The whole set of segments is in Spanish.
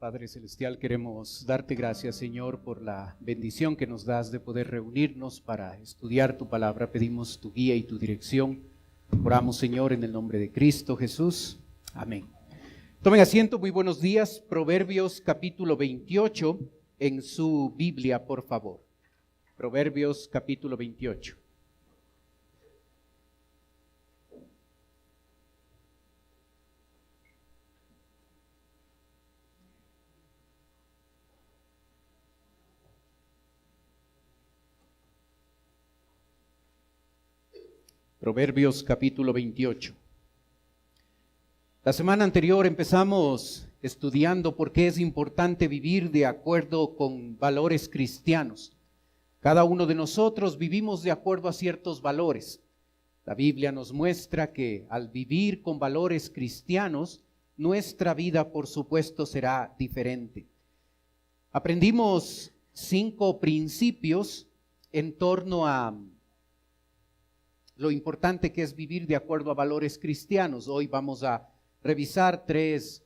Padre Celestial, queremos darte gracias, Señor, por la bendición que nos das de poder reunirnos para estudiar tu palabra. Pedimos tu guía y tu dirección. Oramos, Señor, en el nombre de Cristo Jesús. Amén. Tomen asiento, muy buenos días. Proverbios capítulo 28 en su Biblia, por favor. Proverbios capítulo 28. Proverbios capítulo 28. La semana anterior empezamos estudiando por qué es importante vivir de acuerdo con valores cristianos. Cada uno de nosotros vivimos de acuerdo a ciertos valores. La Biblia nos muestra que al vivir con valores cristianos, nuestra vida, por supuesto, será diferente. Aprendimos 5 principios en torno a lo importante que es vivir de acuerdo a valores cristianos. Hoy vamos a revisar tres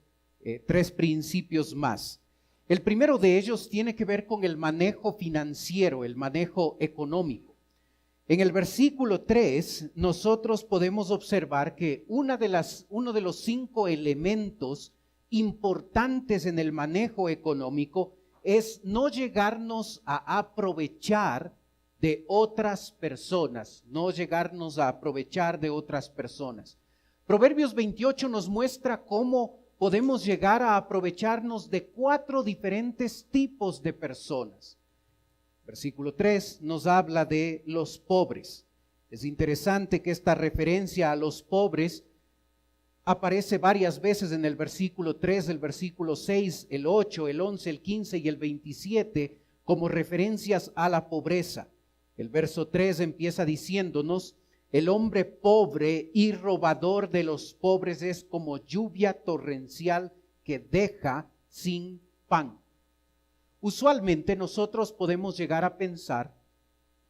principios más. El primero de ellos tiene que ver con el manejo financiero, el manejo económico. En el versículo 3, nosotros podemos observar que uno de los 5 elementos importantes en el manejo económico es no llegarnos a aprovechar de otras personas, no llegarnos a aprovechar de otras personas. Proverbios 28 nos muestra cómo podemos llegar a aprovecharnos de 4 diferentes tipos de personas. Versículo 3 nos habla de los pobres. Es interesante que esta referencia a los pobres aparece varias veces en el versículo 3, el versículo 6, el 8, el 11, el 15 y el 27 como referencias a la pobreza. El verso 3 empieza diciéndonos: el hombre pobre y robador de los pobres es como lluvia torrencial que deja sin pan. Usualmente nosotros podemos llegar a pensar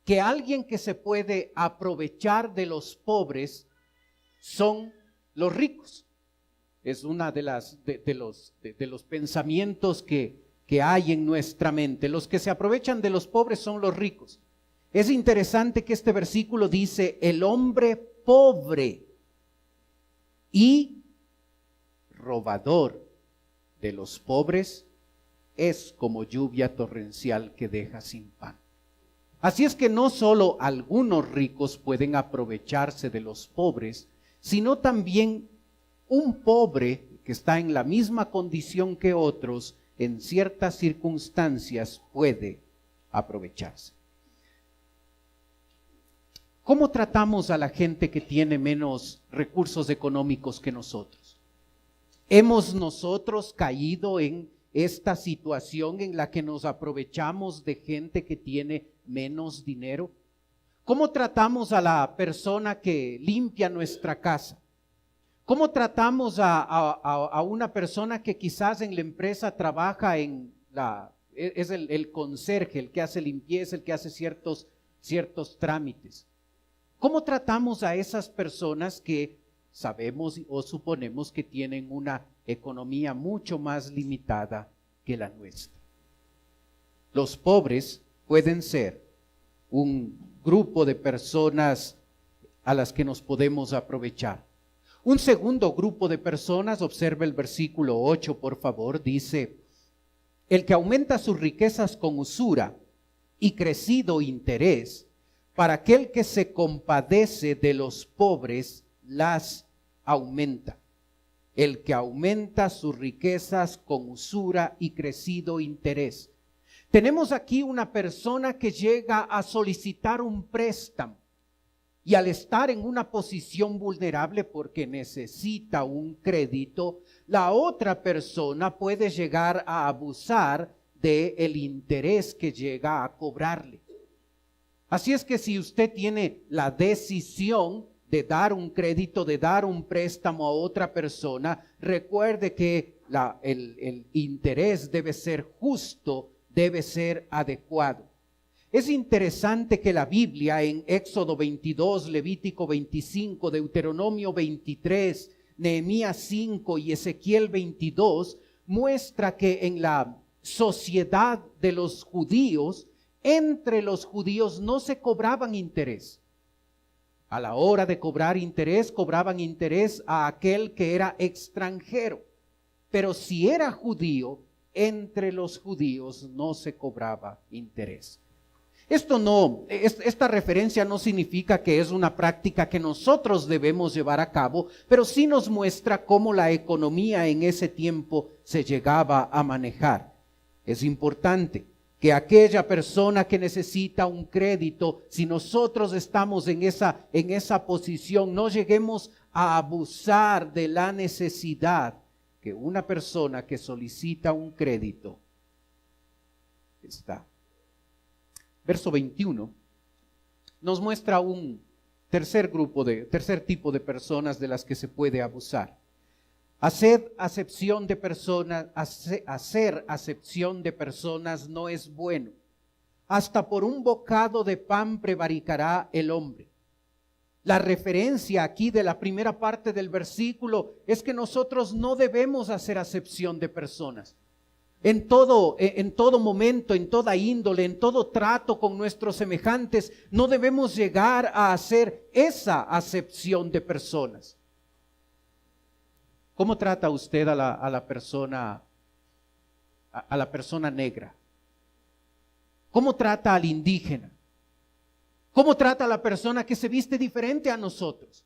que alguien que se puede aprovechar de los pobres son los ricos. Es una de los pensamientos que hay en nuestra mente. Los que se aprovechan de los pobres son los ricos. Es interesante que este versículo dice: el hombre pobre y robador de los pobres es como lluvia torrencial que deja sin pan. Así es que no solo algunos ricos pueden aprovecharse de los pobres, sino también un pobre que está en la misma condición que otros, en ciertas circunstancias puede aprovecharse. ¿Cómo tratamos a la gente que tiene menos recursos económicos que nosotros? ¿Hemos nosotros caído en esta situación en la que nos aprovechamos de gente que tiene menos dinero? ¿Cómo tratamos a la persona que limpia nuestra casa? ¿Cómo tratamos a una persona que quizás en la empresa trabaja es el conserje, el que hace limpieza, el que hace ciertos trámites? ¿Cómo tratamos a esas personas que sabemos o suponemos que tienen una economía mucho más limitada que la nuestra? Los pobres pueden ser un grupo de personas a las que nos podemos aprovechar. Un segundo grupo de personas, observa el versículo 8, por favor, dice: el que aumenta sus riquezas con usura y crecido interés, para aquel que se compadece de los pobres, las aumenta. El que aumenta sus riquezas con usura y crecido interés. Tenemos aquí una persona que llega a solicitar un préstamo y al estar en una posición vulnerable porque necesita un crédito, la otra persona puede llegar a abusar del interés que llega a cobrarle. Así es que si usted tiene la decisión de dar un crédito, de dar un préstamo a otra persona, recuerde que el interés debe ser justo, debe ser adecuado. Es interesante que la Biblia en Éxodo 22, Levítico 25, Deuteronomio 23, Nehemías 5 y Ezequiel 22 muestra que en la sociedad de los judíos, entre los judíos no se cobraban interés. A la hora de cobrar interés, cobraban interés a aquel que era extranjero. Pero si era judío, entre los judíos no se cobraba interés. Esta referencia no significa que es una práctica que nosotros debemos llevar a cabo, pero sí nos muestra cómo la economía en ese tiempo se llegaba a manejar. Es importante que aquella persona que necesita un crédito, si nosotros estamos en esa posición, no lleguemos a abusar de la necesidad que una persona que solicita un crédito está. Verso 21 nos muestra un tercer tipo de personas de las que se puede abusar. Hacer acepción de personas no es bueno. Hasta por un bocado de pan prevaricará el hombre. La referencia aquí de la primera parte del versículo es que nosotros no debemos hacer acepción de personas. En todo momento, en toda índole, en todo trato con nuestros semejantes, no debemos llegar a hacer esa acepción de personas. ¿Cómo trata usted a la persona negra? ¿Cómo trata al indígena? ¿Cómo trata a la persona que se viste diferente a nosotros?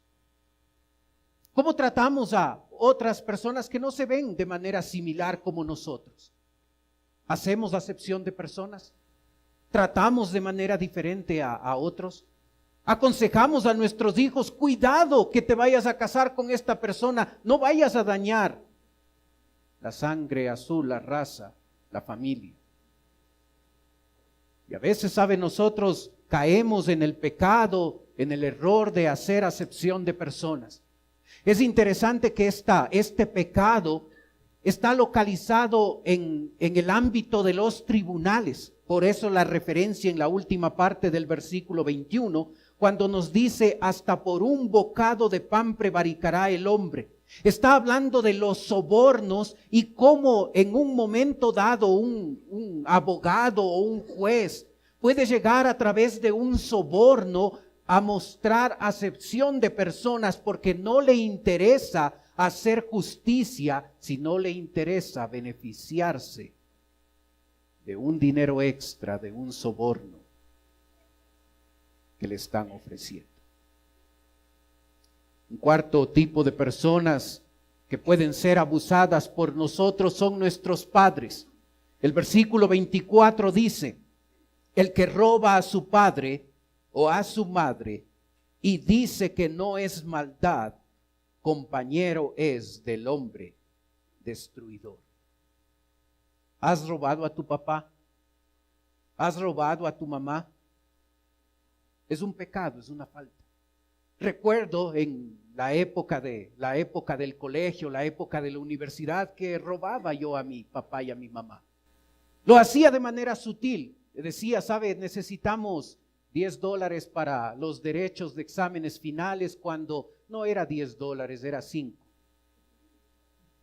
¿Cómo tratamos a otras personas que no se ven de manera similar como nosotros? ¿Hacemos acepción de personas? ¿Tratamos de manera diferente a otros? Aconsejamos a nuestros hijos, cuidado que te vayas a casar con esta persona, no vayas a dañar la sangre azul, la raza, la familia. Y a veces, nosotros caemos en el pecado, en el error de hacer acepción de personas. Es interesante que este pecado está localizado en el ámbito de los tribunales. Por eso la referencia en la última parte del versículo 21, cuando nos dice, hasta por un bocado de pan prevaricará el hombre. Está hablando de los sobornos y cómo en un momento dado un abogado o un juez puede llegar a través de un soborno a mostrar acepción de personas porque no le interesa hacer justicia, si no le interesa beneficiarse de un dinero extra, de un soborno que le están ofreciendo. Un cuarto tipo de personas que pueden ser abusadas por nosotros son nuestros padres. El versículo 24 dice, el que roba a su padre o a su madre y dice que no es maldad, compañero es del hombre destruidor. ¿Has robado a tu papá? ¿Has robado a tu mamá? Es un pecado, es una falta. Recuerdo en la época del colegio, la época de la universidad, que robaba yo a mi papá y a mi mamá. Lo hacía de manera sutil. Decía, necesitamos $10 para los derechos de exámenes finales, cuando no era $10, era 5.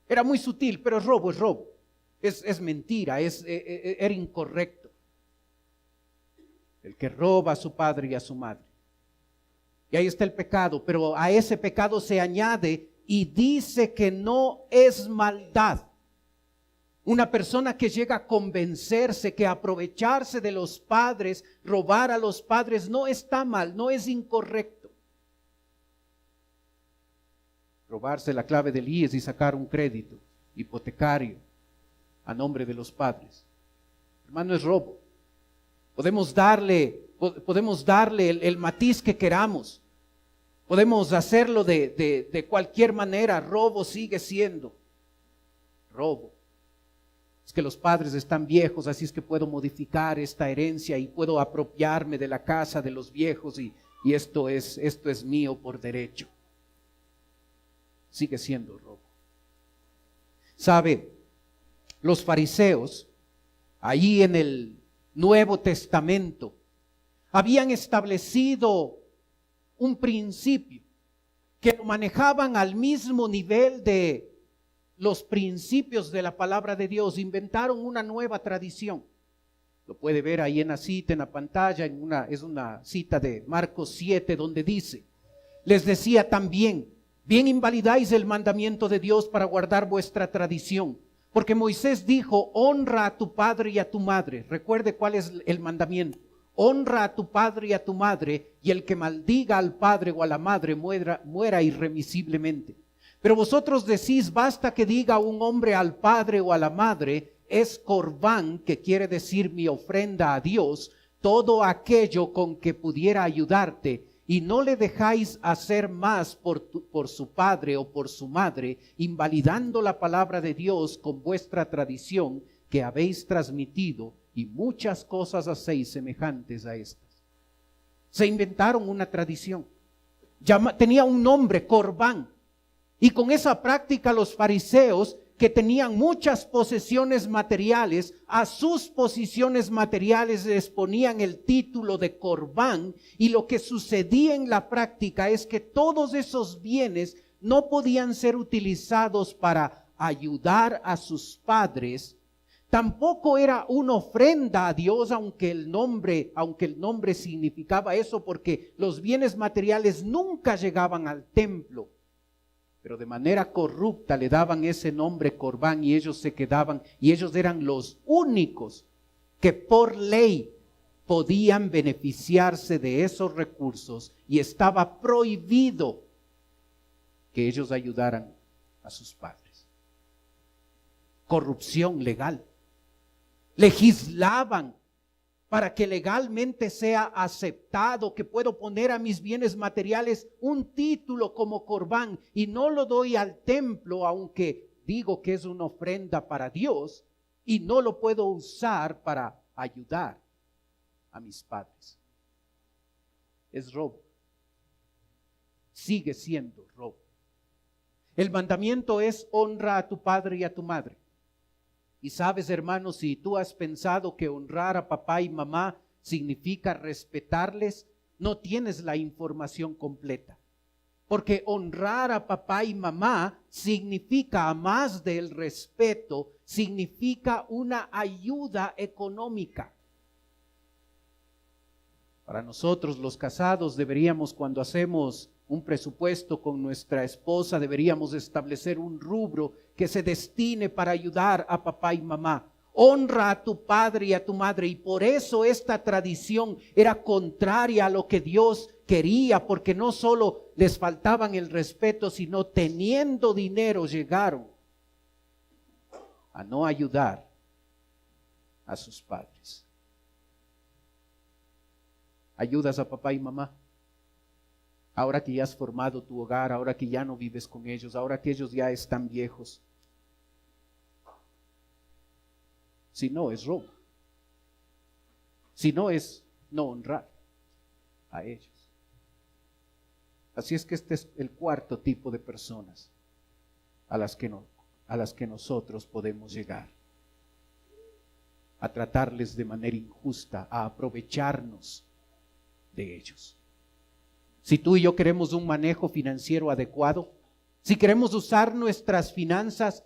Era muy sutil, pero es robo. Es mentira, era incorrecto. El que roba a su padre y a su madre. Y ahí está el pecado, pero a ese pecado se añade y dice que no es maldad. Una persona que llega a convencerse que aprovecharse de los padres, robar a los padres, no está mal, no es incorrecto. Robarse la clave del IES y sacar un crédito hipotecario a nombre de los padres. Hermano, es robo. Podemos darle el matiz que queramos. Podemos hacerlo de cualquier manera. Robo sigue siendo robo. Es que los padres están viejos, así es que puedo modificar esta herencia y puedo apropiarme de la casa de los viejos y esto es mío por derecho. Sigue siendo robo. Los fariseos, allí en el Nuevo Testamento, habían establecido un principio que lo manejaban al mismo nivel de los principios de la palabra de Dios, inventaron una nueva tradición. Lo puede ver ahí en la cita, en la pantalla, es una cita de Marcos 7, donde dice: les decía también, bien invalidáis el mandamiento de Dios para guardar vuestra tradición. Porque Moisés dijo, honra a tu padre y a tu madre. Recuerde cuál es el mandamiento. Honra a tu padre y a tu madre, y el que maldiga al padre o a la madre muera irremisiblemente. Pero vosotros decís, basta que diga un hombre al padre o a la madre, es corbán, que quiere decir mi ofrenda a Dios, todo aquello con que pudiera ayudarte, y no le dejáis hacer más por su padre o por su madre, invalidando la palabra de Dios con vuestra tradición que habéis transmitido, y muchas cosas hacéis semejantes a estas. Se inventaron una tradición. Tenía un nombre, corbán. Y con esa práctica los fariseos, que tenían muchas posesiones materiales, a sus posesiones materiales les ponían el título de corbán, y lo que sucedía en la práctica es que todos esos bienes no podían ser utilizados para ayudar a sus padres. Tampoco era una ofrenda a Dios, aunque el nombre significaba eso, porque los bienes materiales nunca llegaban al templo. Pero de manera corrupta le daban ese nombre corbán, y ellos se quedaban, y ellos eran los únicos que por ley podían beneficiarse de esos recursos, y estaba prohibido que ellos ayudaran a sus padres. Corrupción legal. Legislaban para que legalmente sea aceptado que puedo poner a mis bienes materiales un título como corbán, y no lo doy al templo, aunque digo que es una ofrenda para Dios, y no lo puedo usar para ayudar a mis padres. Es robo. Sigue siendo robo. El mandamiento es: honra a tu padre y a tu madre. Y sabes, hermanos, si tú has pensado que honrar a papá y mamá significa respetarles, no tienes la información completa. Porque honrar a papá y mamá significa, a más del respeto, significa una ayuda económica. Para nosotros los casados deberíamos, cuando hacemos un presupuesto con nuestra esposa, deberíamos establecer un rubro que se destine para ayudar a papá y mamá. Honra a tu padre y a tu madre. Y por eso esta tradición era contraria a lo que Dios quería, porque no solo les faltaban el respeto, sino teniendo dinero llegaron a no ayudar a sus padres. ¿Ayudas a papá y mamá? Ahora que ya has formado tu hogar, ahora que ya no vives con ellos, ahora que ellos ya están viejos. Si no, es robo. Si no, es no honrar a ellos. Así es que este es el cuarto tipo de personas a las que nosotros podemos llegar. A tratarles de manera injusta, a aprovecharnos de ellos. Si tú y yo queremos un manejo financiero adecuado, si queremos usar nuestras finanzas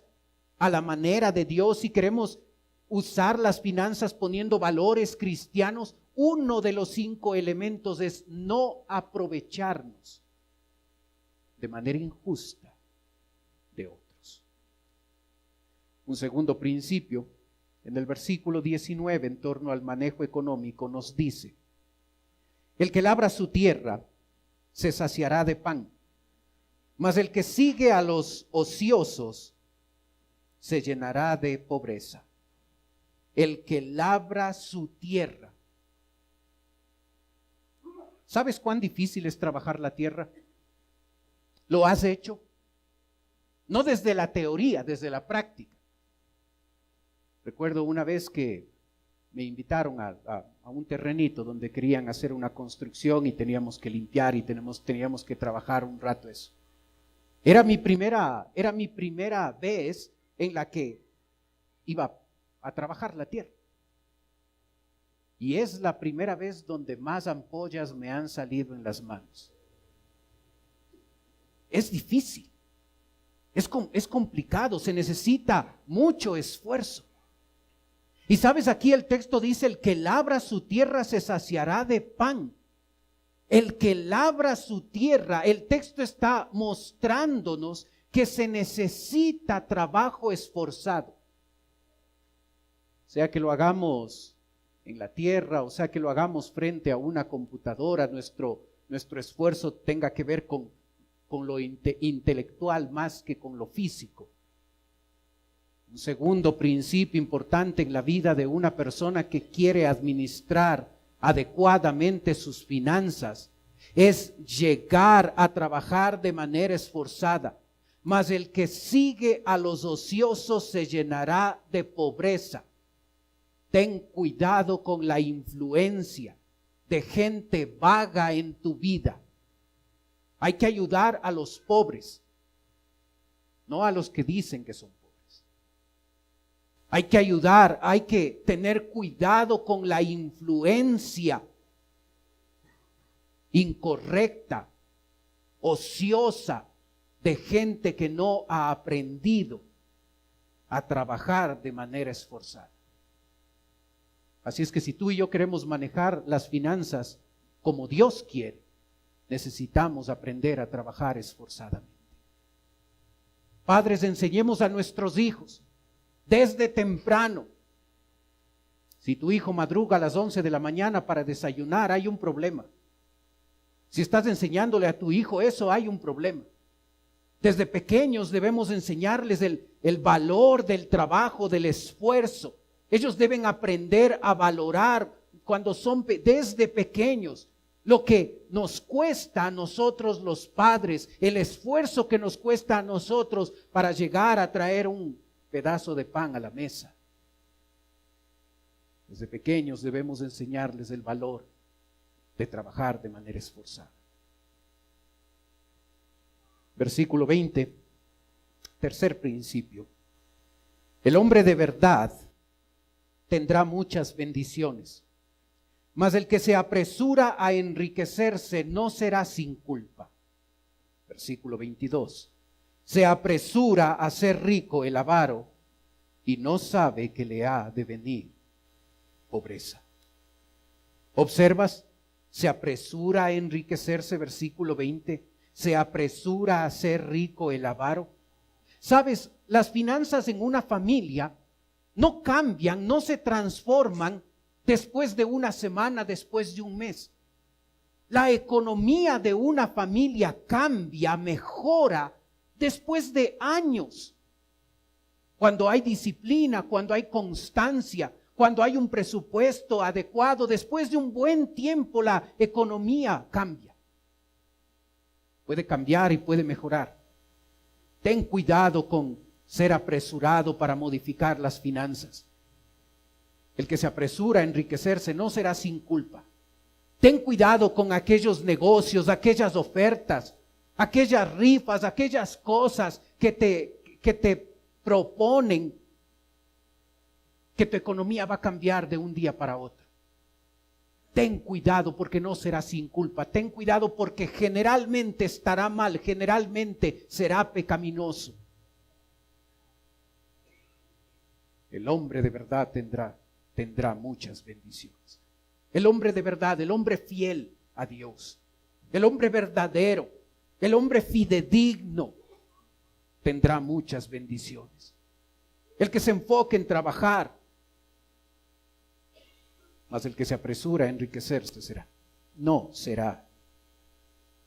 a la manera de Dios, si queremos usar las finanzas poniendo valores cristianos, uno de los 5 elementos es no aprovecharnos de manera injusta de otros. Un segundo principio, en el versículo 19, en torno al manejo económico, nos dice: el que labra su tierra se saciará de pan, mas el que sigue a los ociosos se llenará de pobreza. El que labra su tierra. ¿Sabes cuán difícil es trabajar la tierra? ¿Lo has hecho? No desde la teoría, desde la práctica. Recuerdo una vez que me invitaron a un terrenito donde querían hacer una construcción y teníamos que limpiar y teníamos que trabajar un rato eso. Era mi primera vez en la que iba a trabajar la tierra. Y es la primera vez donde más ampollas me han salido en las manos. Es difícil. Es complicado, se necesita mucho esfuerzo. Y sabes, aquí el texto dice, el que labra su tierra se saciará de pan. El que labra su tierra, el texto está mostrándonos que se necesita trabajo esforzado. Sea que lo hagamos en la tierra, o sea que lo hagamos frente a una computadora, nuestro esfuerzo tenga que ver con lo intelectual más que con lo físico. Un segundo principio importante en la vida de una persona que quiere administrar adecuadamente sus finanzas es llegar a trabajar de manera esforzada. Mas el que sigue a los ociosos se llenará de pobreza. Ten cuidado con la influencia de gente vaga en tu vida. Hay que ayudar a los pobres, no a los que dicen que son pobres. Hay que ayudar, hay que tener cuidado con la influencia incorrecta, ociosa, de gente que no ha aprendido a trabajar de manera esforzada. Así es que si tú y yo queremos manejar las finanzas como Dios quiere, necesitamos aprender a trabajar esforzadamente. Padres, enseñemos a nuestros hijos desde temprano. Si tu hijo madruga a las 11 de la mañana para desayunar, hay un problema. Si estás enseñándole a tu hijo eso, hay un problema. Desde pequeños debemos enseñarles el valor del trabajo, del esfuerzo. Ellos deben aprender a valorar cuando son desde pequeños lo que nos cuesta a nosotros los padres, el esfuerzo que nos cuesta a nosotros para llegar a traer un pedazo de pan a la mesa. Desde pequeños debemos enseñarles el valor de trabajar de manera esforzada. Versículo 20, tercer principio. El hombre de verdad tendrá muchas bendiciones, mas el que se apresura a enriquecerse no será sin culpa. Versículo 22. Se apresura a ser rico el avaro y no sabe que le ha de venir pobreza. ¿Observas? Se apresura a enriquecerse, versículo 20. Se apresura a ser rico el avaro. ¿Sabes? Las finanzas en una familia no cambian, no se transforman después de una semana, después de un mes. La economía de una familia cambia, mejora después de años. Cuando hay disciplina, cuando hay constancia, cuando hay un presupuesto adecuado, después de un buen tiempo la economía cambia. Puede cambiar y puede mejorar. Ten cuidado con ser apresurado para modificar las finanzas. El que se apresura a enriquecerse no será sin culpa. Ten cuidado con aquellos negocios, aquellas ofertas, aquellas rifas, aquellas cosas que te proponen que tu economía va a cambiar de un día para otro. Ten cuidado porque no será sin culpa. Ten cuidado porque generalmente estará mal, generalmente será pecaminoso. El hombre de verdad tendrá muchas bendiciones. El hombre de verdad, el hombre fiel a Dios, el hombre verdadero, el hombre fidedigno, tendrá muchas bendiciones. El que se enfoque en trabajar, mas el que se apresura a enriquecerse no será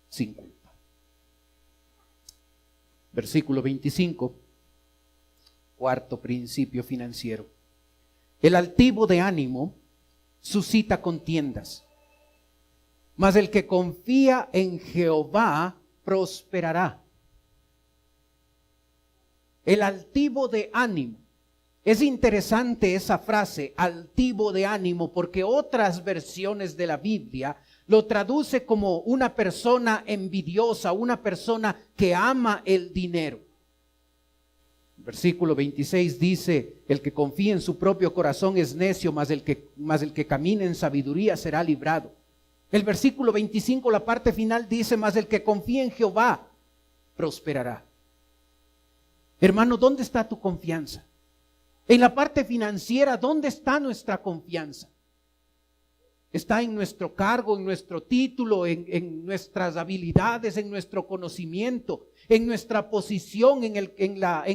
sin culpa. Versículo 25, cuarto principio financiero. El altivo de ánimo suscita contiendas, mas el que confía en Jehová prosperará. El altivo de ánimo. Es interesante esa frase, altivo de ánimo, porque otras versiones de la Biblia lo traduce como una persona envidiosa, una persona que ama el dinero. El versículo 26 dice, el que confía en su propio corazón es necio, mas el que camina en sabiduría será librado. El versículo 25, la parte final dice, mas el que confía en Jehová prosperará. Hermano, ¿dónde está tu confianza? En la parte financiera, ¿dónde está nuestra confianza? Está en nuestro cargo, en nuestro título, en nuestras habilidades, en nuestro conocimiento, en nuestra posición, en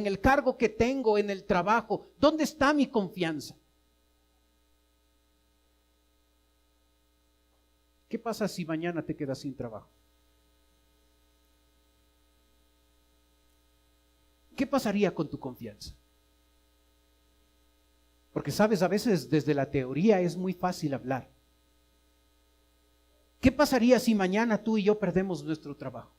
el cargo que tengo, en el trabajo. ¿Dónde está mi confianza? ¿Qué pasa si mañana te quedas sin trabajo? ¿Qué pasaría con tu confianza? Porque sabes, a veces desde la teoría es muy fácil hablar. ¿Qué pasaría si mañana tú y yo perdemos nuestro trabajo?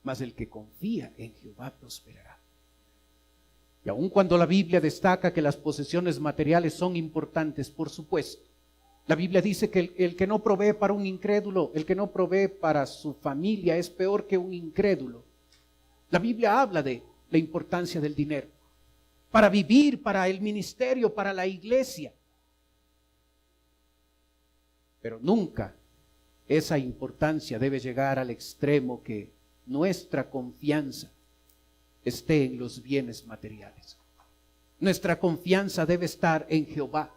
Mas el que confía en Jehová prosperará. Y aun cuando la Biblia destaca que las posesiones materiales son importantes, por supuesto, la Biblia dice que el que no provee para un incrédulo, el que no provee para su familia es peor que un incrédulo. La Biblia habla de la importancia del dinero para vivir, para el ministerio, para la iglesia. Pero nunca esa importancia debe llegar al extremo que nuestra confianza esté en los bienes materiales. Nuestra confianza debe estar en Jehová.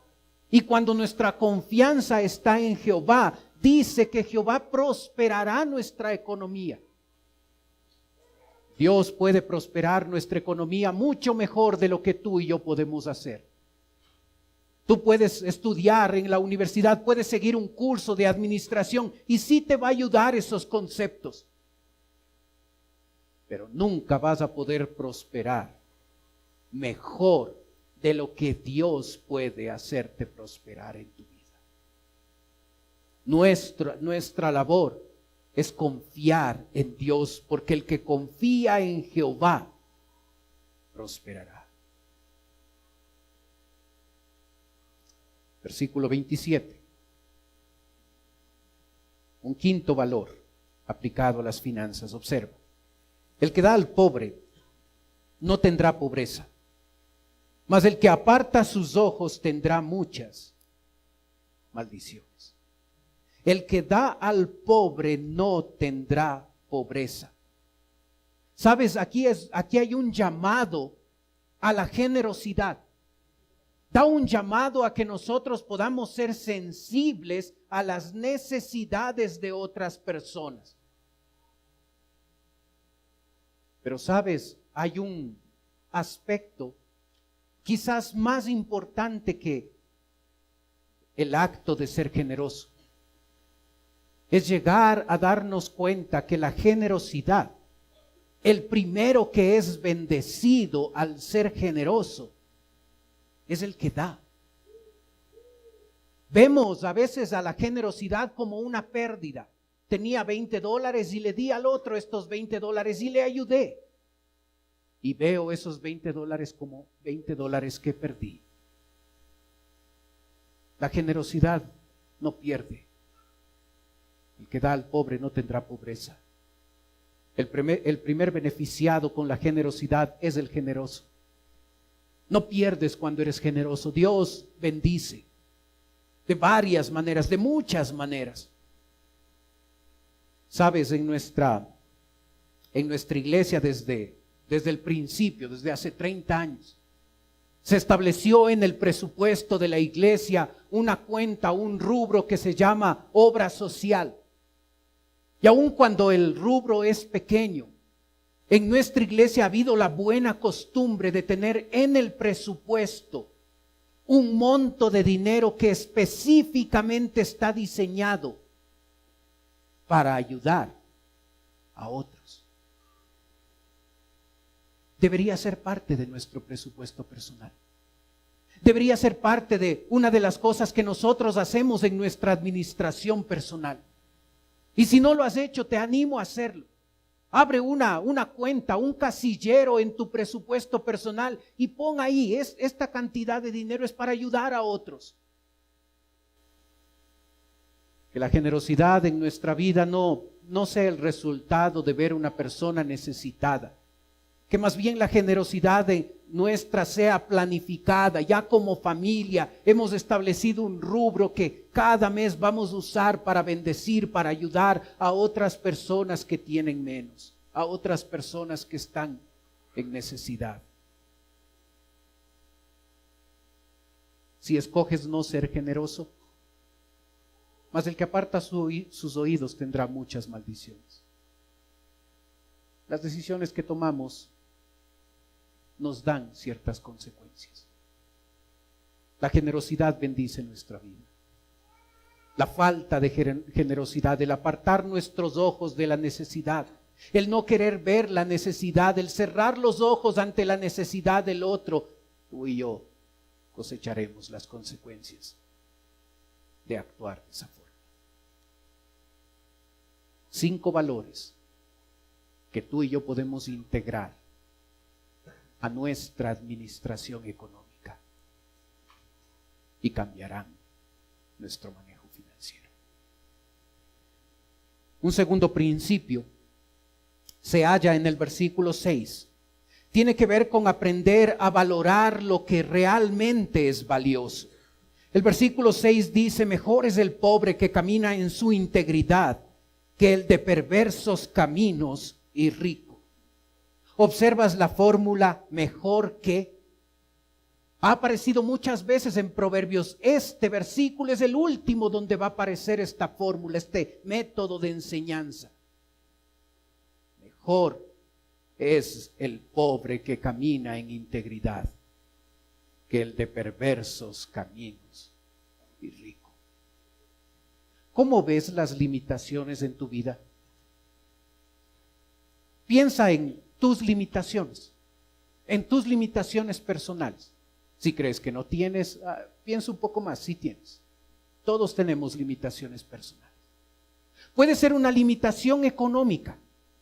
Y cuando nuestra confianza está en Jehová, dice que Jehová prosperará nuestra economía. Dios puede prosperar nuestra economía mucho mejor de lo que tú y yo podemos hacer. Tú puedes estudiar en la universidad, puedes seguir un curso de administración y sí te va a ayudar esos conceptos. Pero nunca vas a poder prosperar mejor de lo que Dios puede hacerte prosperar en tu vida. Nuestra labor es confiar en Dios, porque el que confía en Jehová prosperará. Versículo 27. Un quinto valor aplicado a las finanzas. Observa. El que da al pobre no tendrá pobreza, mas el que aparta sus ojos tendrá muchas maldiciones. El que da al pobre no tendrá pobreza. Sabes, aquí hay un llamado a la generosidad. Da un llamado a que nosotros podamos ser sensibles a las necesidades de otras personas. Pero sabes, hay un aspecto quizás más importante que el acto de ser generoso. Es llegar a darnos cuenta que la generosidad, el primero que es bendecido al ser generoso, es el que da. Vemos a veces a la generosidad como una pérdida. Tenía $20 y le di al otro estos $20 y le ayudé. Y veo esos $20 como $20 que perdí. La generosidad no pierde. El que da al pobre no tendrá pobreza. El primer beneficiado con la generosidad es el generoso. No pierdes cuando eres generoso. Dios bendice de varias maneras, de muchas maneras. Sabes, en nuestra iglesia desde el principio, desde hace 30 años, se estableció en el presupuesto de la iglesia una cuenta, un rubro que se llama obra social. Y aun cuando el rubro es pequeño, en nuestra iglesia ha habido la buena costumbre de tener en el presupuesto un monto de dinero que específicamente está diseñado para ayudar a otros. Debería ser parte de nuestro presupuesto personal. Debería ser parte de una de las cosas que nosotros hacemos en nuestra administración personal. Y si no lo has hecho, te animo a hacerlo. Abre una cuenta, un casillero en tu presupuesto personal y pon ahí, esta cantidad de dinero es para ayudar a otros. Que la generosidad en nuestra vida no sea el resultado de ver una persona necesitada. Que más bien la generosidad nuestra sea planificada. Ya como familia hemos establecido un rubro que cada mes vamos a usar para bendecir, para ayudar a otras personas que tienen menos. a otras personas que están en necesidad. Si escoges no ser generoso, mas el que aparta sus oídos tendrá muchas maldiciones. Las decisiones que tomamos nos dan ciertas consecuencias. La generosidad bendice nuestra vida. La falta de generosidad, el apartar nuestros ojos de la necesidad, el no querer ver la necesidad, el cerrar los ojos ante la necesidad del otro, tú y yo cosecharemos las consecuencias de actuar de esa forma. 5 valores que tú y yo podemos integrar a nuestra administración económica y cambiarán nuestro manejo financiero. Un segundo principio se halla en el versículo 6. Tiene que ver con aprender a valorar lo que realmente es valioso. El versículo 6 dice: mejor es el pobre que camina en su integridad que el de perversos caminos y rico. ¿Observas la fórmula mejor que? Ha aparecido muchas veces en Proverbios. Este versículo es el último donde va a aparecer esta fórmula, este método de enseñanza. Mejor es el pobre que camina en integridad que el de perversos caminos y rico. ¿Cómo ves las limitaciones en tu vida? Piensa en tus limitaciones personales. Si crees que no tienes, piensa un poco más, si tienes. Todos tenemos limitaciones personales. Puede ser una limitación económica.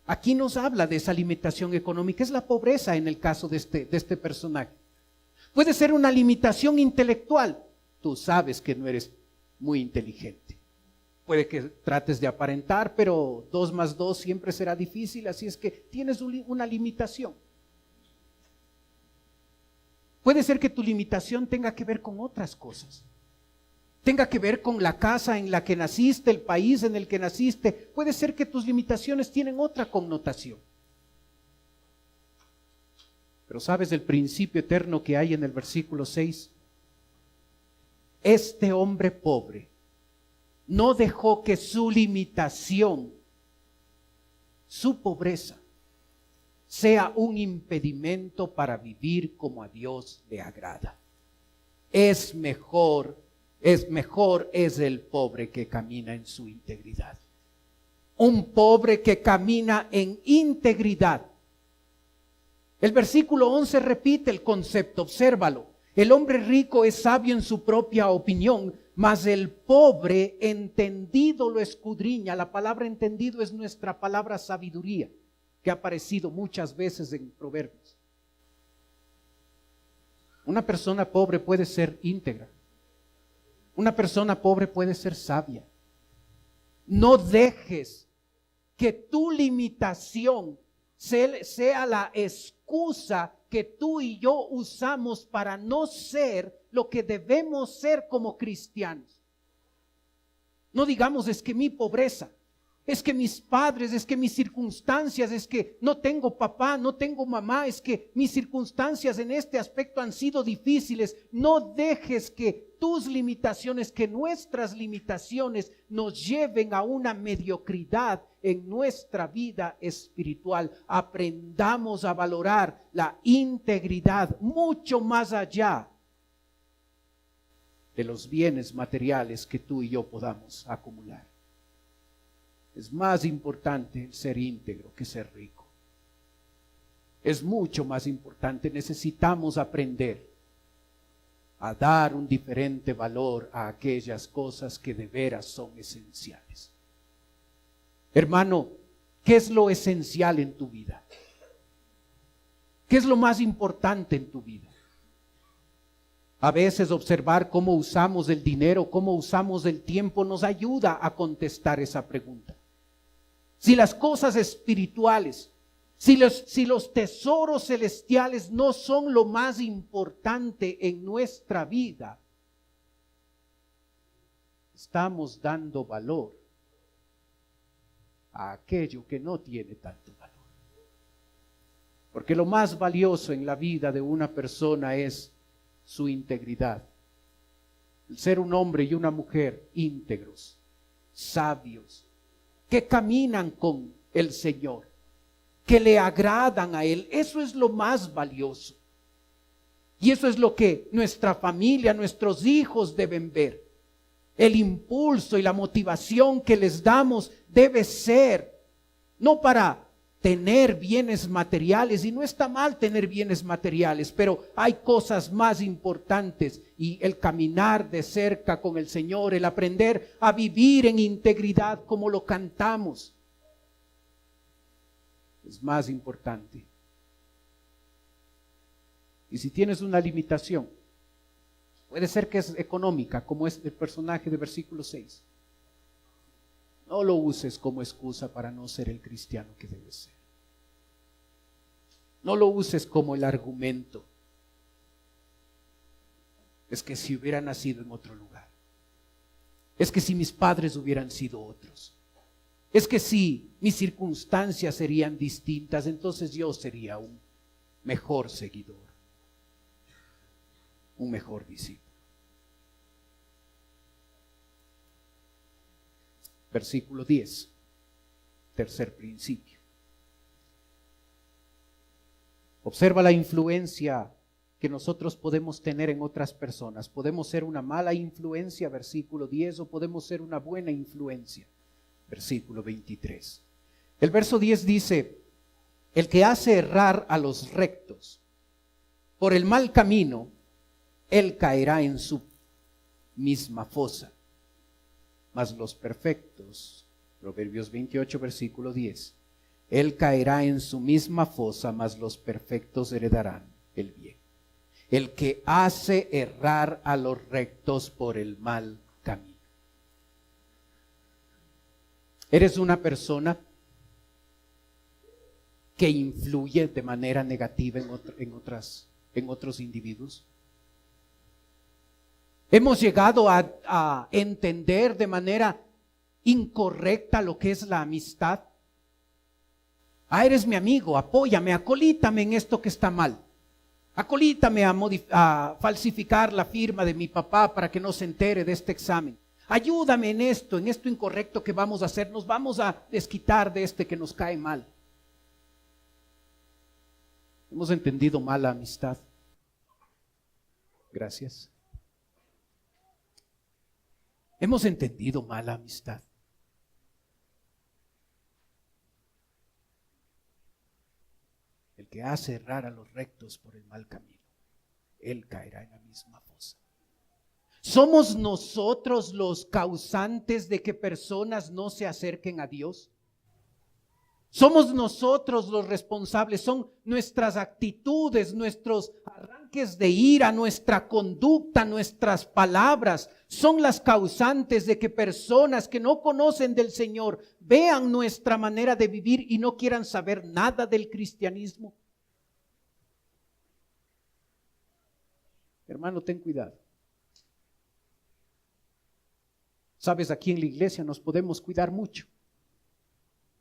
Aquí nos habla de esa limitación económica, es la pobreza en el caso de este personaje. Puede ser una limitación intelectual. Tú sabes que no eres muy inteligente. Puede que trates de aparentar, pero 2 más 2 siempre será difícil, así es que tienes una limitación. Puede ser que tu limitación tenga que ver con otras cosas. Tenga que ver con la casa en la que naciste, el país en el que naciste. Puede ser que tus limitaciones tienen otra connotación. Pero ¿sabes el principio eterno que hay en el versículo 6? Este hombre pobre no dejó que su limitación, su pobreza, sea un impedimento para vivir como a Dios le agrada. Es mejor es el pobre que camina en su integridad. Un pobre que camina en integridad. El versículo 11 repite el concepto, obsérvalo. El hombre rico es sabio en su propia opinión, mas el pobre entendido lo escudriña. La palabra entendido es nuestra palabra sabiduría, que ha aparecido muchas veces en Proverbios. Una persona pobre puede ser íntegra. Una persona pobre puede ser sabia. No dejes que tu limitación sea la excusa que tú y yo usamos para no ser lo que debemos ser como cristianos. No digamos: es que mi pobreza, es que mis padres, es que mis circunstancias, es que no tengo papá, no tengo mamá, es que mis circunstancias en este aspecto han sido difíciles. No dejes que tus limitaciones, que nuestras limitaciones nos lleven a una mediocridad en nuestra vida espiritual. Aprendamos a valorar la integridad mucho más allá de los bienes materiales que tú y yo podamos acumular. Es más importante ser íntegro que ser rico. Es mucho más importante. Necesitamos aprender a dar un diferente valor a aquellas cosas que de veras son esenciales. Hermano, ¿qué es lo esencial en tu vida? ¿Qué es lo más importante en tu vida? A veces observar cómo usamos el dinero, cómo usamos el tiempo, nos ayuda a contestar esa pregunta. Si las cosas espirituales, si los tesoros celestiales no son lo más importante en nuestra vida, estamos dando valor a aquello que no tiene tanto valor. Porque lo más valioso en la vida de una persona es su integridad. El ser un hombre y una mujer íntegros, sabios, que caminan con el Señor, que le agradan a Él. Eso es lo más valioso. Y eso es lo que nuestra familia, nuestros hijos deben ver. El impulso y la motivación que les damos debe ser no para tener bienes materiales, y no está mal tener bienes materiales, pero hay cosas más importantes, y el caminar de cerca con el Señor, el aprender a vivir en integridad como lo cantamos, es más importante. Y si tienes una limitación, puede ser que es económica, como es el personaje de versículo 6. No lo uses como excusa para no ser el cristiano que debes ser. No lo uses como el argumento. Es que si hubiera nacido en otro lugar. Es que si mis padres hubieran sido otros. Es que si mis circunstancias serían distintas, entonces yo sería un mejor seguidor, un mejor discípulo. Versículo 10, tercer principio. Observa la influencia que nosotros podemos tener en otras personas. Podemos ser una mala influencia, versículo 10, o podemos ser una buena influencia, versículo 23. El verso 10 dice: el que hace errar a los rectos por el mal camino, él caerá en su misma fosa. Mas los perfectos, Proverbios 28, versículo 10, él caerá en su misma fosa, mas los perfectos heredarán el bien. El que hace errar a los rectos por el mal camino. ¿Eres una persona que influye de manera negativa en otros individuos? Hemos llegado a entender de manera incorrecta lo que es la amistad. Eres mi amigo, apóyame, acolítame en esto que está mal. Acolítame a falsificar la firma de mi papá para que no se entere de este examen. Ayúdame en esto incorrecto que vamos a hacer. Nos vamos a desquitar de este que nos cae mal. Hemos entendido mal la amistad. Gracias. Hemos entendido mal la amistad. El que hace errar a los rectos por el mal camino, él caerá en la misma fosa. ¿Somos nosotros los causantes de que personas no se acerquen a Dios? Somos nosotros los responsables, son nuestras actitudes, nuestros arranques de ira, nuestra conducta, nuestras palabras, son las causantes de que personas que no conocen del Señor vean nuestra manera de vivir y no quieran saber nada del cristianismo. Hermano, ten cuidado. Sabes, aquí en la iglesia nos podemos cuidar mucho.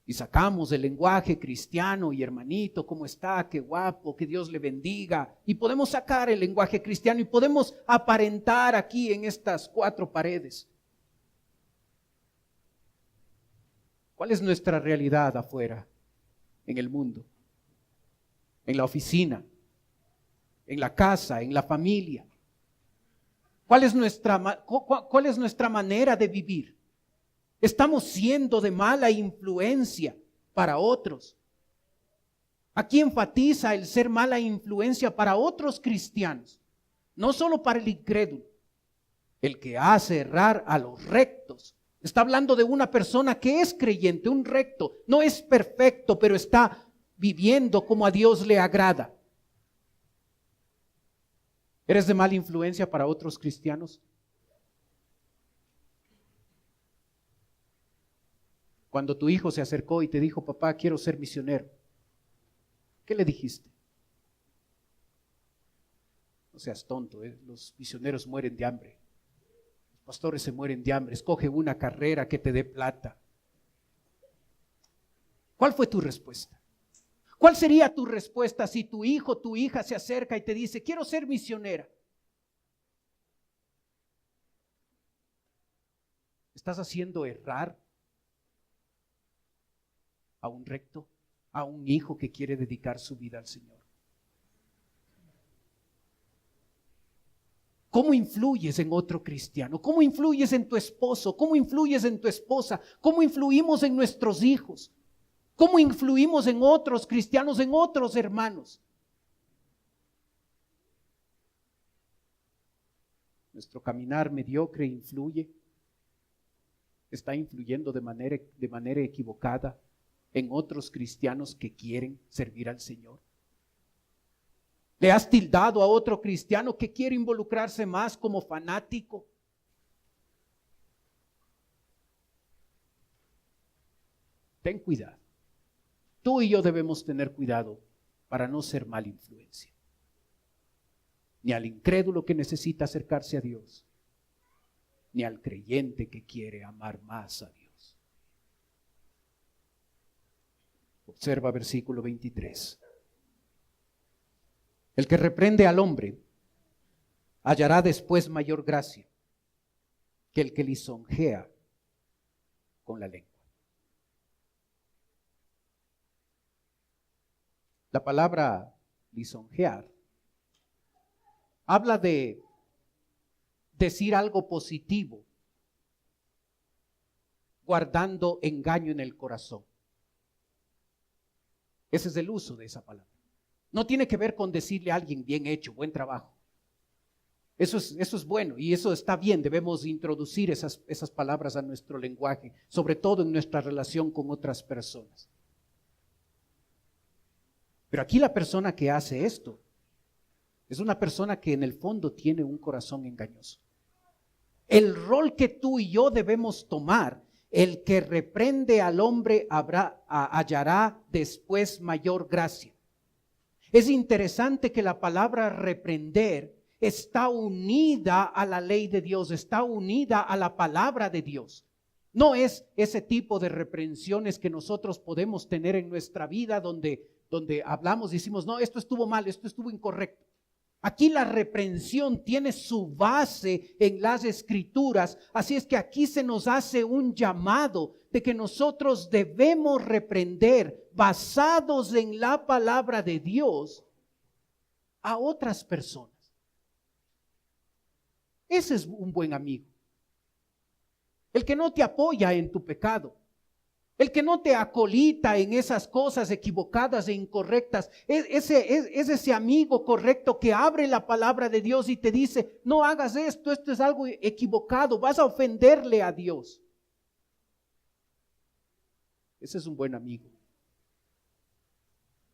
Y sacamos el lenguaje cristiano y hermanito, ¿cómo está? Qué guapo, que Dios le bendiga. Y podemos sacar el lenguaje cristiano y podemos aparentar aquí en estas 4 paredes. ¿Cuál es nuestra realidad afuera, en el mundo? En la oficina, en la casa, en la familia. ¿Cuál es nuestra manera de vivir? Estamos siendo de mala influencia para otros. Aquí enfatiza el ser mala influencia para otros cristianos, no solo para el incrédulo. El que hace errar a los rectos. Está hablando de una persona que es creyente, un recto. No es perfecto, pero está viviendo como a Dios le agrada. ¿Eres de mala influencia para otros cristianos? Cuando tu hijo se acercó y te dijo: papá, quiero ser misionero, ¿qué le dijiste? No seas tonto, los misioneros mueren de hambre. Los pastores se mueren de hambre. Escoge una carrera que te dé plata. ¿Cuál fue tu respuesta? ¿Cuál sería tu respuesta si tu hijo, tu hija se acerca y te dice, quiero ser misionera? ¿Estás haciendo errar a un recto, a un hijo que quiere dedicar su vida al Señor? ¿Cómo influyes en otro cristiano? ¿Cómo influyes en tu esposo? ¿Cómo influyes en tu esposa? ¿Cómo influimos en nuestros hijos? ¿Cómo influimos en otros cristianos, en otros hermanos? Nuestro caminar mediocre influye, está influyendo de manera equivocada en otros cristianos que quieren servir al Señor. ¿Le has tildado a otro cristiano que quiere involucrarse más como fanático? Ten cuidado. Tú y yo debemos tener cuidado para no ser mala influencia. Ni al incrédulo que necesita acercarse a Dios, ni al creyente que quiere amar más a Dios. Observa versículo 23. El que reprende al hombre hallará después mayor gracia que el que lisonjea con la lengua. La palabra lisonjear habla de decir algo positivo, guardando engaño en el corazón. Ese es el uso de esa palabra. No tiene que ver con decirle a alguien bien hecho, buen trabajo. Eso es bueno y eso está bien. Debemos introducir esas palabras a nuestro lenguaje, sobre todo en nuestra relación con otras personas. Pero aquí la persona que hace esto es una persona que en el fondo tiene un corazón engañoso. El rol que tú y yo debemos tomar, el que reprende al hombre hallará después mayor gracia. Es interesante que la palabra reprender está unida a la ley de Dios, está unida a la palabra de Dios. No es ese tipo de reprensiones que nosotros podemos tener en nuestra vida donde hablamos y decimos, no, esto estuvo mal, esto estuvo incorrecto. Aquí la reprensión tiene su base en las Escrituras, así es que aquí se nos hace un llamado de que nosotros debemos reprender, basados en la palabra de Dios, a otras personas. Ese es un buen amigo. El que no te apoya en tu pecado. El que no te acolita en esas cosas equivocadas e incorrectas, es ese amigo correcto que abre la palabra de Dios y te dice, no hagas esto es algo equivocado, vas a ofenderle a Dios. Ese es un buen amigo,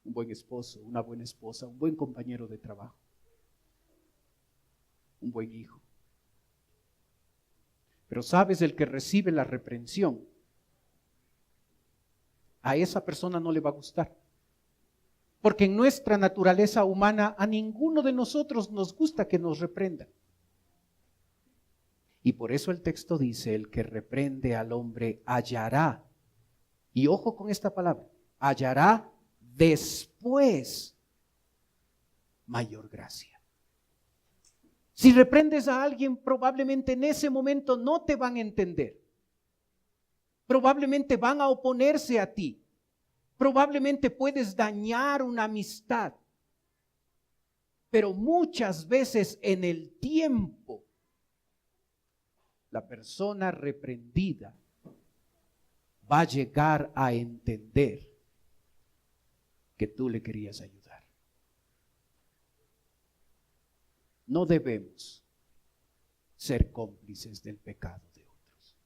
un buen esposo, una buena esposa, un buen compañero de trabajo, un buen hijo. Pero sabes, el que recibe la reprensión, a esa persona no le va a gustar. Porque en nuestra naturaleza humana a ninguno de nosotros nos gusta que nos reprendan. Y por eso el texto dice, el que reprende al hombre hallará. Y ojo con esta palabra, hallará después mayor gracia. Si reprendes a alguien, probablemente en ese momento no te van a entender. Probablemente van a oponerse a ti. Probablemente puedes dañar una amistad. Pero muchas veces en el tiempo, la persona reprendida va a llegar a entender que tú le querías ayudar. No debemos ser cómplices del pecado de otros.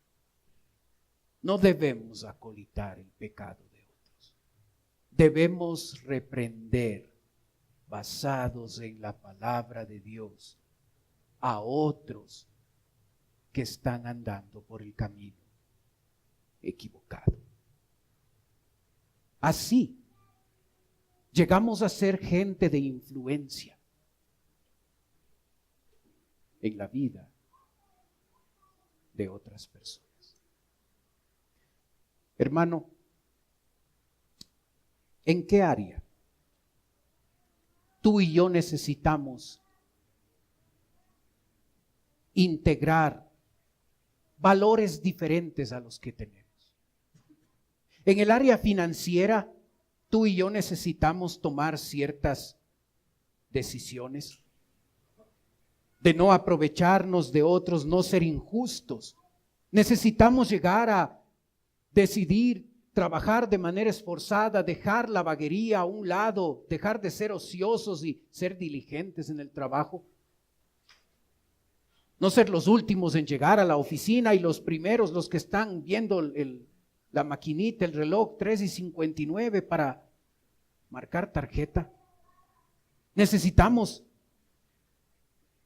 No debemos acolitar el pecado de otros. Debemos reprender, basados en la palabra de Dios, a otros que están andando por el camino equivocado. Así llegamos a ser gente de influencia en la vida de otras personas. Hermano, ¿en qué área tú y yo necesitamos integrar valores diferentes a los que tenemos. En el área financiera, tú y yo necesitamos tomar ciertas decisiones de no aprovecharnos de otros, no ser injustos. Necesitamos llegar a decidir trabajar de manera esforzada, dejar la vaguería a un lado, dejar de ser ociosos y ser diligentes en el trabajo. No ser los últimos en llegar a la oficina y los primeros, los que están viendo la maquinita, el reloj 3:59 para marcar tarjeta. Necesitamos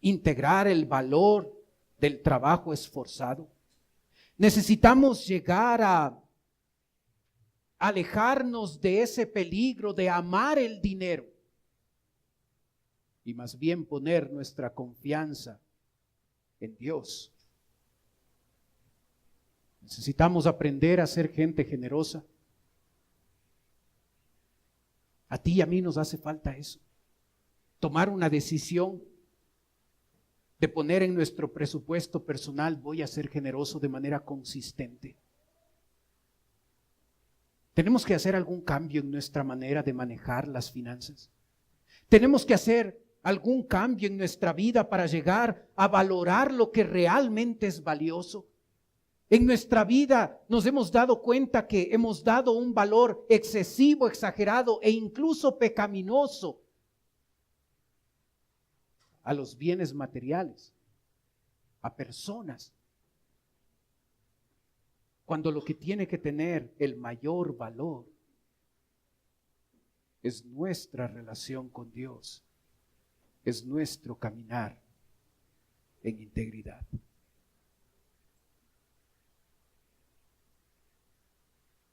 integrar el valor del trabajo esforzado. Necesitamos llegar a alejarnos de ese peligro de amar el dinero y más bien poner nuestra confianza en Dios. Necesitamos aprender a ser gente generosa. A ti y a mí nos hace falta eso. Tomar una decisión de poner en nuestro presupuesto personal, voy a ser generoso de manera consistente. Tenemos que hacer algún cambio en nuestra manera de manejar las finanzas. Tenemos que hacer algún cambio en nuestra vida para llegar a valorar lo que realmente es valioso. En nuestra vida nos hemos dado cuenta que hemos dado un valor excesivo, exagerado e incluso pecaminoso a los bienes materiales, a personas, cuando lo que tiene que tener el mayor valor es nuestra relación con Dios, es nuestro caminar en integridad.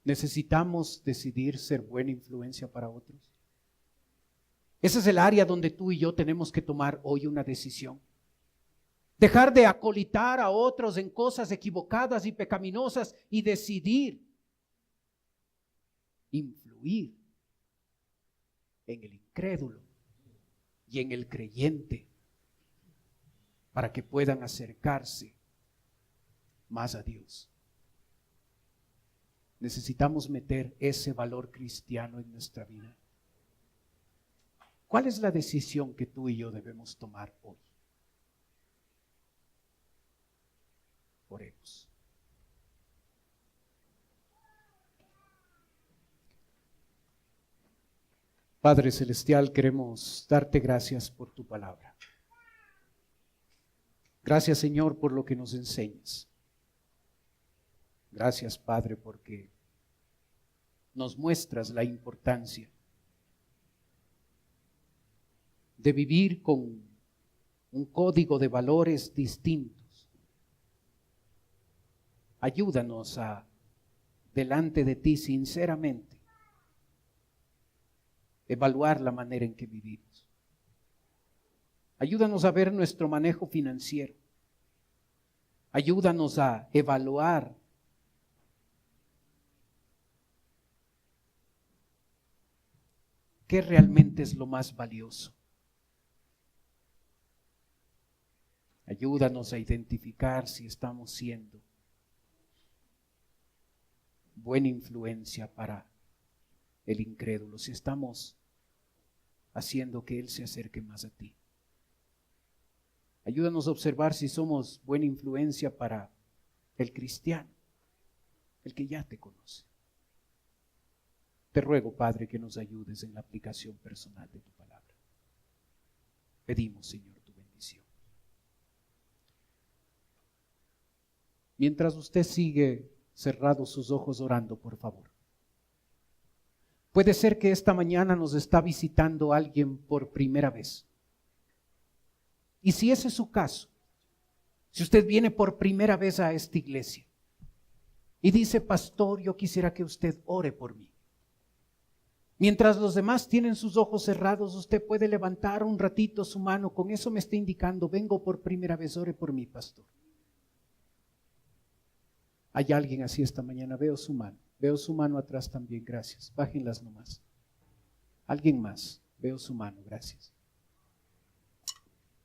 Necesitamos decidir ser buena influencia para otros. Ese es el área donde tú y yo tenemos que tomar hoy una decisión. Dejar de acolitar a otros en cosas equivocadas y pecaminosas y decidir influir en el incrédulo y en el creyente para que puedan acercarse más a Dios. Necesitamos meter ese valor cristiano en nuestra vida. ¿Cuál es la decisión que tú y yo debemos tomar hoy? Oremos. Padre Celestial, queremos darte gracias por tu palabra. Gracias, Señor, por lo que nos enseñas. Gracias, Padre, porque nos muestras la importancia de vivir con un código de valores distintos. Ayúdanos a, delante de ti sinceramente, evaluar la manera en que vivimos. Ayúdanos a ver nuestro manejo financiero. Ayúdanos a evaluar qué realmente es lo más valioso. Ayúdanos a identificar si estamos siendo buena influencia para el incrédulo, si estamos haciendo que él se acerque más a ti. Ayúdanos a observar si somos buena influencia para el cristiano, el que ya te conoce. Te ruego, Padre, que nos ayudes en la aplicación personal de tu palabra. Pedimos, Señor, tu bendición. Mientras usted sigue cerrados sus ojos orando, por favor. Puede ser que esta mañana nos está visitando alguien por primera vez. Y si ese es su caso, si usted viene por primera vez a esta iglesia y dice, pastor, yo quisiera que usted ore por mí. Mientras los demás tienen sus ojos cerrados, usted puede levantar un ratito su mano. Con eso me está indicando, vengo por primera vez, ore por mí, pastor. Hay alguien así esta mañana, veo su mano atrás también, gracias. Bájenlas nomás. Alguien más, veo su mano, gracias.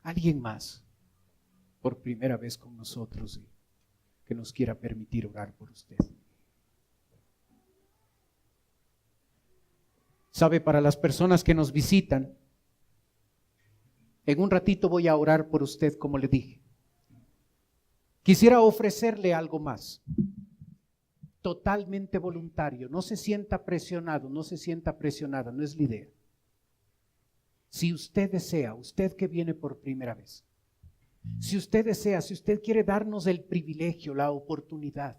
alguien más por primera vez con nosotros y que nos quiera permitir orar por usted. Sabe, para las personas que nos visitan, en un ratito voy a orar por usted, como le dije. Quisiera ofrecerle algo más, totalmente voluntario. No se sienta presionado, no se sienta presionada, no es la idea. Si usted desea, usted que viene por primera vez, si usted desea, si usted quiere darnos el privilegio, la oportunidad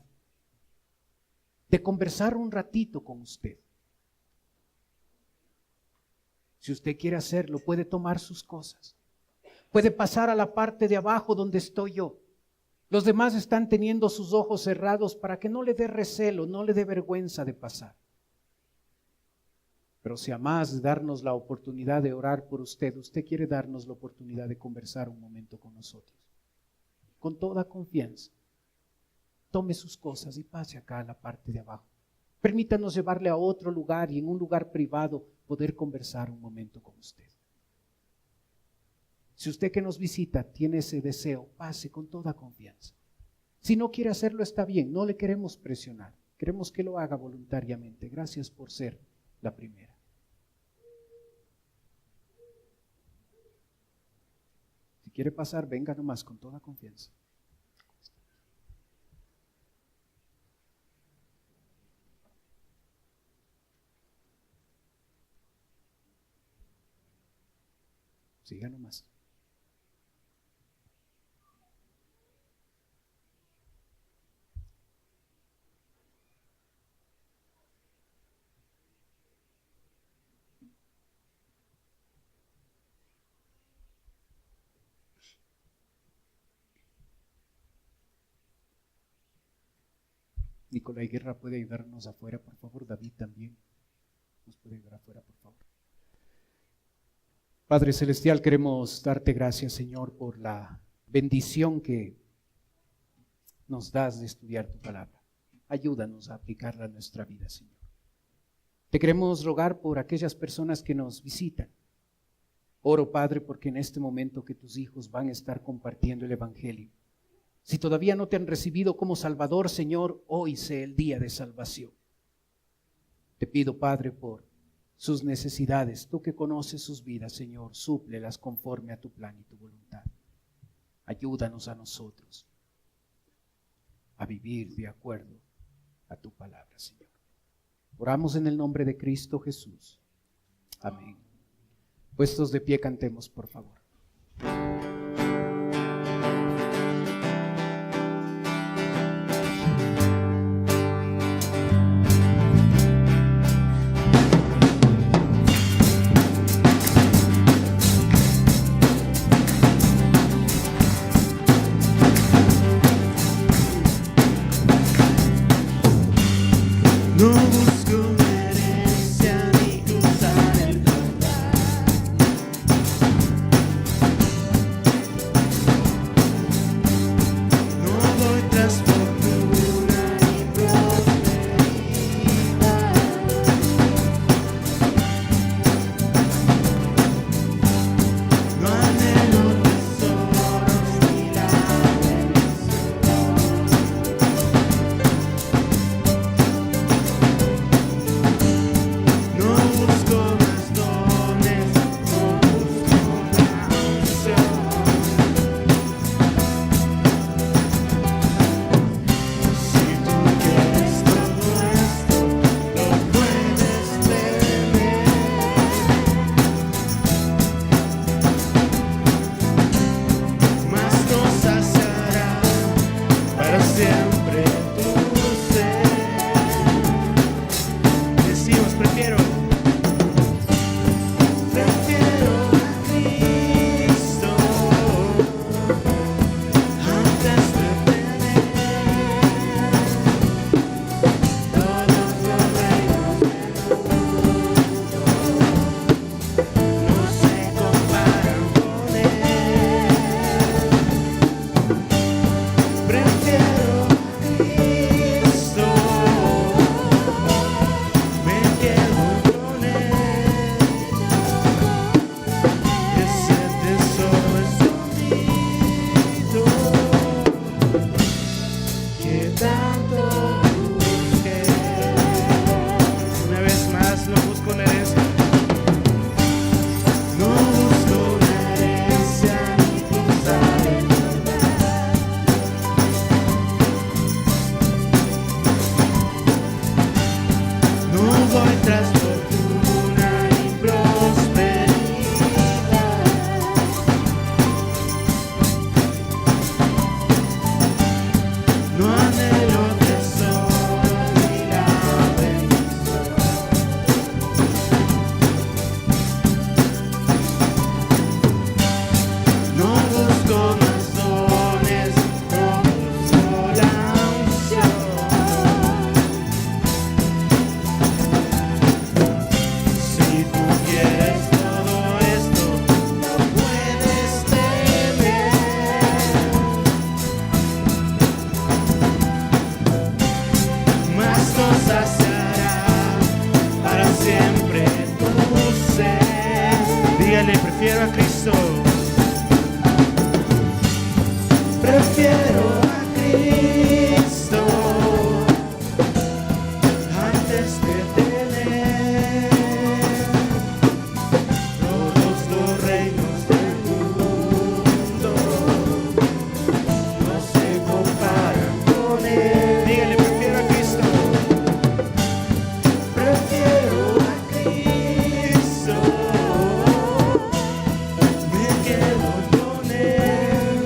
de conversar un ratito con usted, si usted quiere hacerlo, puede tomar sus cosas, puede pasar a la parte de abajo donde estoy yo. Los demás están teniendo sus ojos cerrados para que no le dé recelo, no le dé vergüenza de pasar. Pero si además de darnos la oportunidad de orar por usted, usted quiere darnos la oportunidad de conversar un momento con nosotros, con toda confianza, tome sus cosas y pase acá a la parte de abajo. Permítanos llevarle a otro lugar y en un lugar privado poder conversar un momento con usted. Si usted que nos visita tiene ese deseo, pase con toda confianza. Si no quiere hacerlo, está bien, no le queremos presionar, queremos que lo haga voluntariamente. Gracias por ser la primera. Si quiere pasar, venga nomás con toda confianza. Siga nomás. Nicolai Guerra puede ayudarnos afuera, por favor. David también nos puede ayudar afuera, por favor. Padre Celestial, queremos darte gracias, Señor, por la bendición que nos das de estudiar tu palabra. Ayúdanos a aplicarla a nuestra vida, Señor. Te queremos rogar por aquellas personas que nos visitan. Oro, Padre, porque en este momento que tus hijos van a estar compartiendo el Evangelio, si todavía no te han recibido como Salvador, Señor, hoy sea el día de salvación. Te pido, Padre, por sus necesidades, tú que conoces sus vidas, Señor, súplelas conforme a tu plan y tu voluntad. Ayúdanos a nosotros a vivir de acuerdo a tu palabra, Señor. Oramos en el nombre de Cristo Jesús. Amén. Puestos de pie, cantemos, por favor. No busco herencia ni cruzar el Jordán. Dígale, prefiero a Cristo. Prefiero a Cristo antes de tener todos los reinos del mundo. No se comparan con Él. Dígale, prefiero a Cristo. Prefiero a Cristo. Me quedo con Él.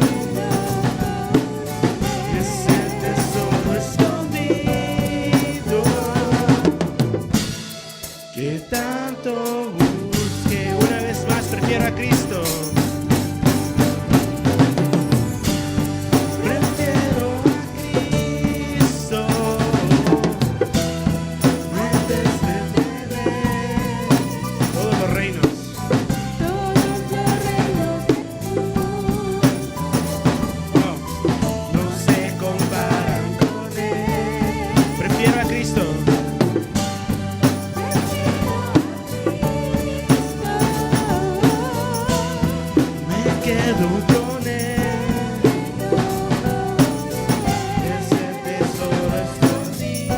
Es el tesoro escondido que tanto busqué. Una vez más, prefiero a Cristo. Prefiero a Cristo antes de tener todos los reinos. No se comparan con Él. Prefiero a Cristo. Me quedo con Él. Es el tesoro escondido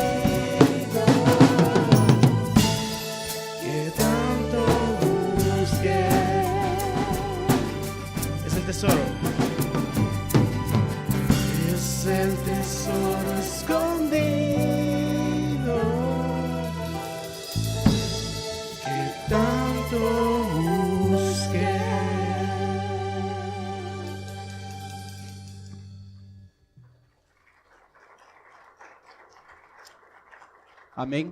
que tanto busqué. Es el tesoro. Es el tesoro escondido que tanto busqué. Amén.